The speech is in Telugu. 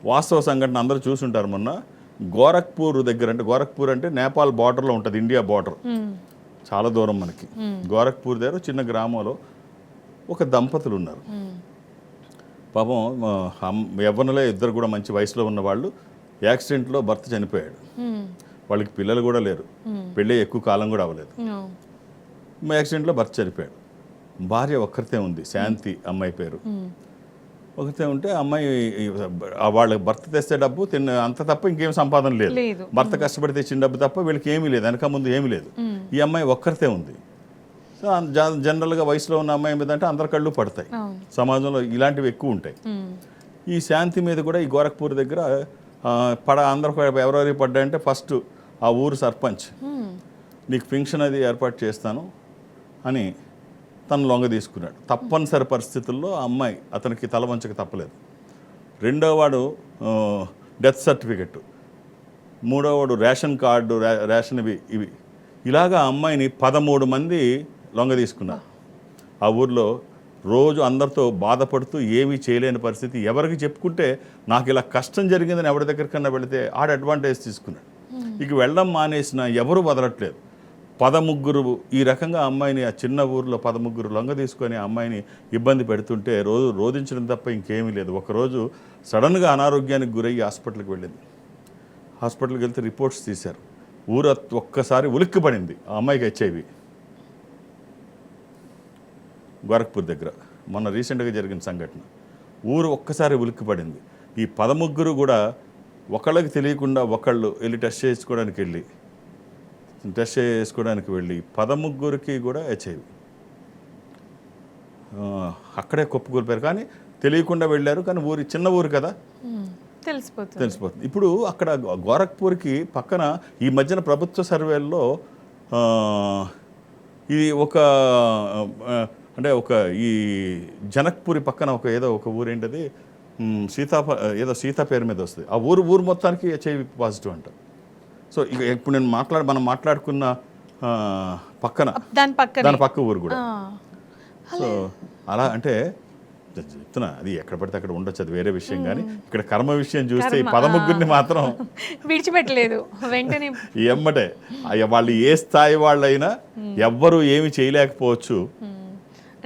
వాస్తవ సంఘటన అందరూ చూసుంటారు. మొన్న గోరఖ్పూర్ దగ్గర, అంటే గోరఖ్పూర్ అంటే నేపాల్ బార్డర్లో ఉంటుంది, ఇండియా బార్డర్, చాలా దూరం మనకి. గోరఖ్పూర్ దగ్గర చిన్న గ్రామంలో ఒక దంపతులు ఉన్నారు. పాపం యవ్వనులే, ఇద్దరు కూడా మంచి వయసులో ఉన్న వాళ్ళు. యాక్సిడెంట్లో భర్త చనిపోయాడు. వాళ్ళకి పిల్లలు కూడా లేరు, పెళ్ళి ఎక్కువ కాలం కూడా అవ్వలేదు. యాక్సిడెంట్లో భర్త చనిపోయాడు. భార్య ఒక్కరితే ఉంది, శాంతి అమ్మాయి పేరు. ఒకతే ఉంటే అమ్మాయి వాళ్ళ భర్త తెస్తే డబ్బు అంత తప్ప ఇంకేం సంపాదన లేదు. భర్త కష్టపడి తెచ్చిన డబ్బు తప్ప వీళ్ళకి ఏమీ లేదు, వెనక ముందు ఏమీ లేదు. ఈ అమ్మాయి ఒక్కరితే ఉంది. సో జనరల్గా వయసులో ఉన్న అమ్మాయి మీద అంటే అందరి కళ్ళు పడతాయి, సమాజంలో ఇలాంటివి ఎక్కువ ఉంటాయి. ఈ శాంతి మీద కూడా ఈ గోరఖ్పూర్ దగ్గర అందరూ ఎవరెవరికి పడ్డాయంటే ఫస్ట్ ఆ ఊరు సర్పంచ్ నీకు ఫంక్షన్ అది ఏర్పాటు చేస్తాను అని తను లొంగ తీసుకున్నాడు. తప్పనిసరి పరిస్థితుల్లో ఆ అమ్మాయి అతనికి తల వంచక తప్పలేదు. రెండో వాడు డెత్ సర్టిఫికెట్, మూడో వాడు రేషన్ కార్డు, రేషన్ ఇవి ఇలాగా అమ్మాయిని 13 మంది లొంగ తీసుకున్నారు. ఆ ఊర్లో రోజు అందరితో బాధపడుతూ ఏమీ చేయలేని పరిస్థితి. ఎవరికి చెప్పుకుంటే నాకు ఇలా కష్టం జరిగిందని ఎవరి దగ్గరికన్నా వెళితే ఆడ అడ్వాంటేజ్ తీసుకున్నాడు. ఇక వెళ్ళడం మానేసిన ఎవరు వదలట్లేదు. 13 ఈ రకంగా అమ్మాయిని, ఆ చిన్న ఊరిలో 13 లొంగ తీసుకొని ఆ అమ్మాయిని ఇబ్బంది పెడుతుంటే రోధించడం తప్ప ఇంకేమీ లేదు. ఒకరోజు సడన్గా అనారోగ్యానికి గురయ్యి హాస్పిటల్కి వెళ్ళింది. హాస్పిటల్కి వెళ్తే రిపోర్ట్స్ తీశారు. ఊరు ఒక్కసారి ఉలిక్కిపడింది. ఆ అమ్మాయికి హెచ్ఐవి. గోరఖ్పూర్ దగ్గర మొన్న రీసెంట్గా జరిగిన సంఘటన. ఊరు ఒక్కసారి ఉలిక్కిపడింది. ఈ 13 కూడా ఒకళ్ళకి తెలియకుండా ఒకళ్ళు వెళ్ళి టెస్ట్ చేసుకోవడానికి వెళ్ళి 13కి కూడా హెచ్ఐవి. అక్కడే కుప్పకూలిపోయారు. కానీ తెలియకుండా వెళ్ళారు. కానీ చిన్న ఊరు కదా, తెలిసిపోతుంది. ఇప్పుడు అక్కడ గోరఖ్పూర్కి పక్కన ఈ మధ్యన ప్రభుత్వ సర్వేల్లో ఇది ఈ జనక్పూరి పక్కన ఏదో ఒక ఊరు ఏంటది, సీతా పేరు మీద వస్తుంది. ఆ ఊరు మొత్తానికి హెచ్ఐవి పాజిటివ్ అంట. సో ఇక ఇప్పుడు మనం మాట్లాడుకున్న దాని పక్క ఊరు కూడా. సో అలా అంటే చెప్తున్నా, అది ఎక్కడ పడితే అక్కడ ఉండొచ్చు, అది వేరే విషయం. కానీ ఇక్కడ కర్మ విషయం చూస్తే ఈ 13ని మాత్రం విడిచిపెట్టలేదు. వెంటనే ఎమ్మటే వాళ్ళు ఏ స్థాయి వాళ్ళైనా ఎవ్వరూ ఏమి చేయలేకపోవచ్చు.